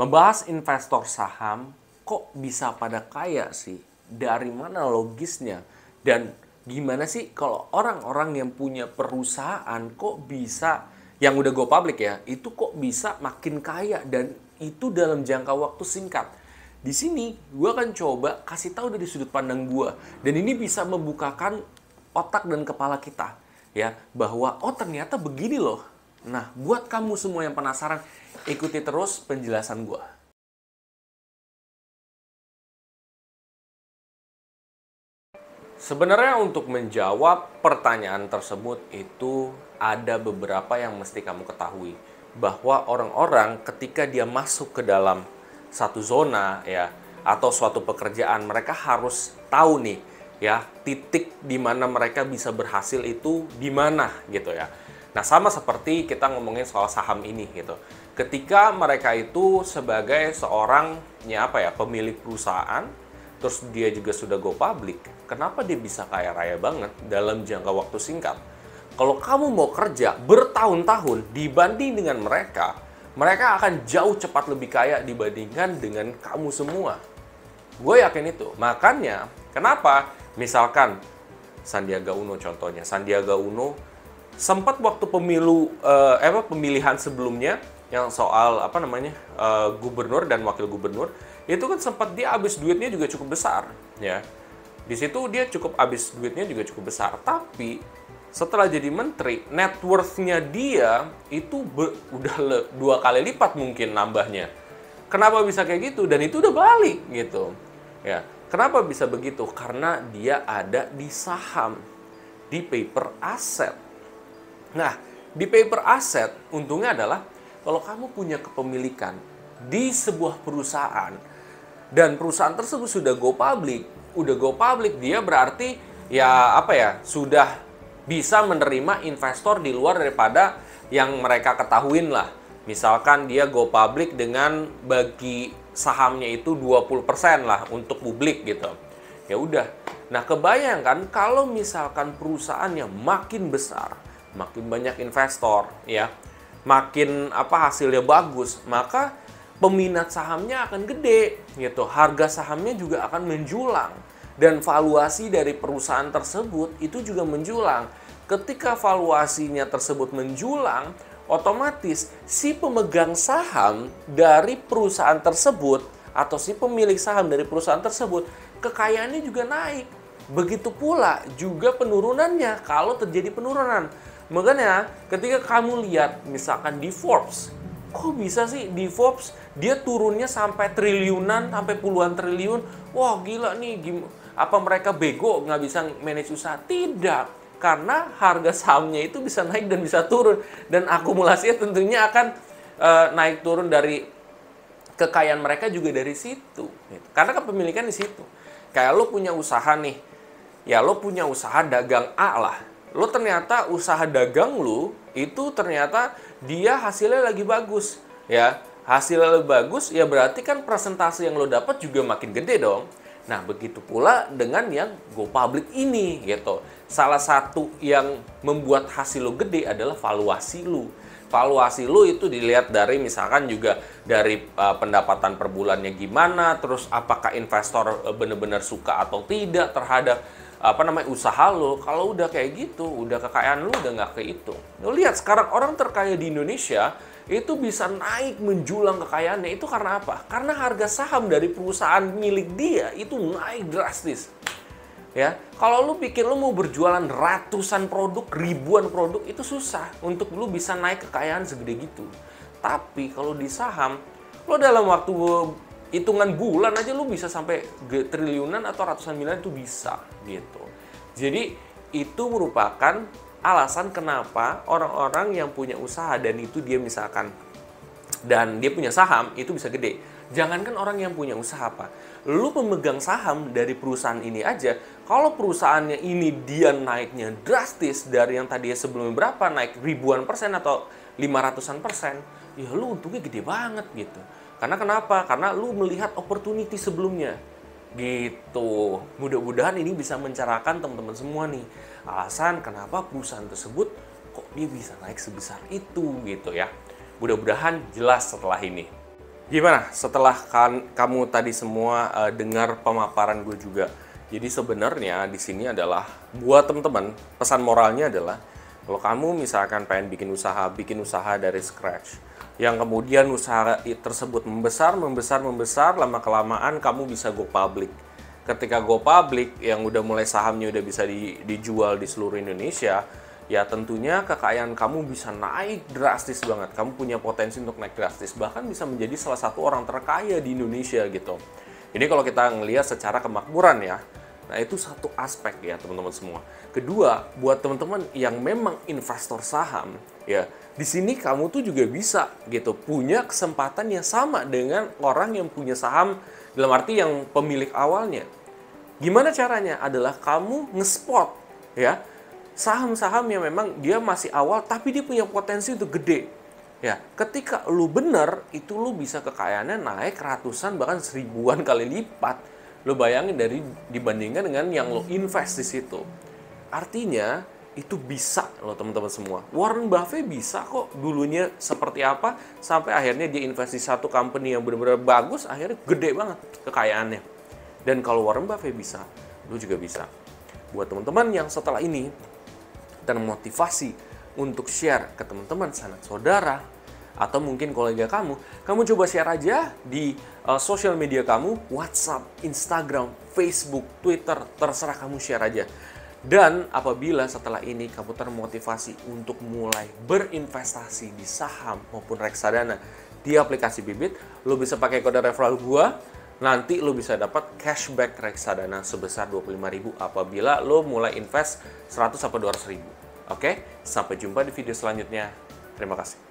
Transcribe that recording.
Membahas investor saham, kok bisa pada kaya sih? Dari mana logisnya? Dan gimana sih kalau orang-orang yang punya perusahaan kok bisa, yang udah go public ya, itu kok bisa makin kaya dan itu dalam jangka waktu singkat? Di sini gue akan coba kasih tahu dari sudut pandang gue, dan ini bisa membukakan otak dan kepala kita ya, bahwa oh ternyata begini loh. Nah, buat kamu semua yang penasaran, ikuti terus penjelasan gue. Sebenarnya untuk menjawab pertanyaan tersebut itu ada beberapa yang mesti kamu ketahui. Bahwa orang-orang ketika dia masuk ke dalam satu zona ya, atau suatu pekerjaan, mereka harus tahu nih ya, titik di mana mereka bisa berhasil itu di mana gitu ya. Nah, sama seperti kita ngomongin soal saham ini gitu. Ketika mereka itu sebagai seorang ya apa ya, pemilik perusahaan, terus dia juga sudah go public, kenapa dia bisa kaya raya banget dalam jangka waktu singkat? Kalau kamu mau kerja bertahun-tahun dibanding dengan mereka, mereka akan jauh cepat lebih kaya dibandingkan dengan kamu semua. Gue yakin itu. Makanya, kenapa? Misalkan Sandiaga Uno contohnya. Sandiaga Uno sempat waktu pemilihan sebelumnya yang soal gubernur dan wakil gubernur, itu kan sempat dia habis duitnya juga cukup besar ya. Di situ dia cukup habis duitnya juga cukup besar, tapi setelah jadi menteri, net worth-nya dia itu udah 2 kali lipat mungkin nambahnya. Kenapa bisa kayak gitu? Dan itu udah balik gitu ya. Kenapa bisa begitu? Karena dia ada di saham, di paper asset. Nah, di paper asset untungnya adalah kalau kamu punya kepemilikan di sebuah perusahaan dan perusahaan tersebut sudah go public, dia berarti ya apa ya, sudah bisa menerima investor di luar daripada yang mereka ketahuin lah. Misalkan dia go public dengan bagi sahamnya itu 20% lah untuk publik gitu. Ya udah. Nah, kebayangkan kalau misalkan perusahaannya makin besar, makin banyak investor ya, makin hasilnya bagus, maka peminat sahamnya akan gede gitu. Harga sahamnya juga akan menjulang dan valuasi dari perusahaan tersebut itu juga menjulang. Ketika valuasinya tersebut menjulang, otomatis si pemegang saham dari perusahaan tersebut atau si pemilik saham dari perusahaan tersebut, kekayaannya juga naik. Begitu pula juga penurunannya kalau terjadi penurunan. Makanya ketika kamu lihat misalkan di Forbes, kok bisa sih di Forbes dia turunnya sampai triliunan, sampai puluhan triliun? Wah gila nih, apa mereka bego nggak bisa manage usaha? Tidak, karena harga sahamnya itu bisa naik dan bisa turun, dan akumulasinya tentunya akan naik turun dari kekayaan mereka juga dari situ. Gitu. Karena kepemilikan di situ. Kayak lo punya usaha nih, ya lo punya usaha dagang A lah. Lo ternyata usaha dagang lo itu ternyata dia hasilnya lagi bagus ya, hasilnya lebih bagus ya, berarti kan presentasi yang lo dapat juga makin gede dong. Nah, begitu pula dengan yang go public ini gitu. Salah satu yang membuat hasil lo gede adalah valuasi lo. Valuasi lo itu dilihat dari misalkan juga dari pendapatan per bulannya gimana, terus apakah investor benar-benar suka atau tidak terhadap usaha lo. Kalau udah kayak gitu, udah kekayaan lo udah nggak kehitung. Lo lihat sekarang orang terkaya di Indonesia itu bisa naik menjulang kekayaannya, itu karena apa? Karena harga saham dari perusahaan milik dia itu naik drastis. Ya, kalau lu pikir lu mau berjualan ratusan produk, ribuan produk, itu susah untuk lu bisa naik kekayaan segede gitu. Tapi kalau di saham, lo dalam waktu hitungan bulan aja lu bisa sampai triliunan atau ratusan miliar itu bisa gitu. Jadi itu merupakan alasan kenapa orang-orang yang punya usaha dan itu dia misalkan dan dia punya saham itu bisa gede. Jangankan orang yang punya usaha apa, lu pemegang saham dari perusahaan ini aja, kalau perusahaannya ini dia naiknya drastis dari yang tadinya sebelumnya berapa, naik ribuan persen atau 500-an persen, ya lu untungnya gede banget gitu. Karena kenapa? Karena lu melihat opportunity sebelumnya. Gitu. Mudah-mudahan ini bisa mencerahkan teman-teman semua nih. Alasan kenapa perusahaan tersebut kok dia bisa naik sebesar itu gitu ya. Mudah-mudahan jelas setelah ini. Gimana setelah kamu tadi semua dengar pemaparan gue juga? Jadi sebenarnya di sini adalah buat teman-teman, pesan moralnya adalah kalau kamu misalkan pengen bikin usaha dari scratch, yang kemudian usaha tersebut membesar, lama-kelamaan kamu bisa go public. Ketika go public, yang udah mulai sahamnya udah bisa dijual di seluruh Indonesia, ya tentunya kekayaan kamu bisa naik drastis banget. Kamu punya potensi untuk naik drastis, bahkan bisa menjadi salah satu orang terkaya di Indonesia gitu. Ini kalau kita ngelihat secara kemakmuran ya. Nah, itu satu aspek ya teman-teman semua. Kedua, buat teman-teman yang memang investor saham, ya di sini kamu tuh juga bisa gitu punya kesempatan yang sama dengan orang yang punya saham, dalam arti yang pemilik awalnya. Gimana caranya? Adalah kamu nge-spot ya saham-saham yang memang dia masih awal tapi dia punya potensi untuk gede. Ya, ketika lu bener, itu lu bisa kekayaannya naik ratusan bahkan seribuan kali lipat. Lu bayangin dibandingkan dengan yang lu invest di situ. Artinya itu bisa loh teman-teman semua. Warren Buffett bisa kok dulunya seperti apa sampai akhirnya dia invest di satu company yang benar-benar bagus, akhirnya gede banget kekayaannya. Dan kalau Warren Buffett bisa, lu juga bisa. Buat teman-teman yang setelah ini termotivasi untuk share ke teman-teman, sanak saudara, atau mungkin kolega kamu coba share aja di sosial media kamu, WhatsApp, Instagram, Facebook, Twitter, terserah kamu share aja. Dan apabila setelah ini kamu termotivasi untuk mulai berinvestasi di saham maupun reksadana di aplikasi Bibit, lo bisa pakai kode referral gua, nanti lo bisa dapat cashback reksadana sebesar 25.000 apabila lo mulai invest 100 sampai 200.000. Oke, sampai jumpa di video selanjutnya. Terima kasih.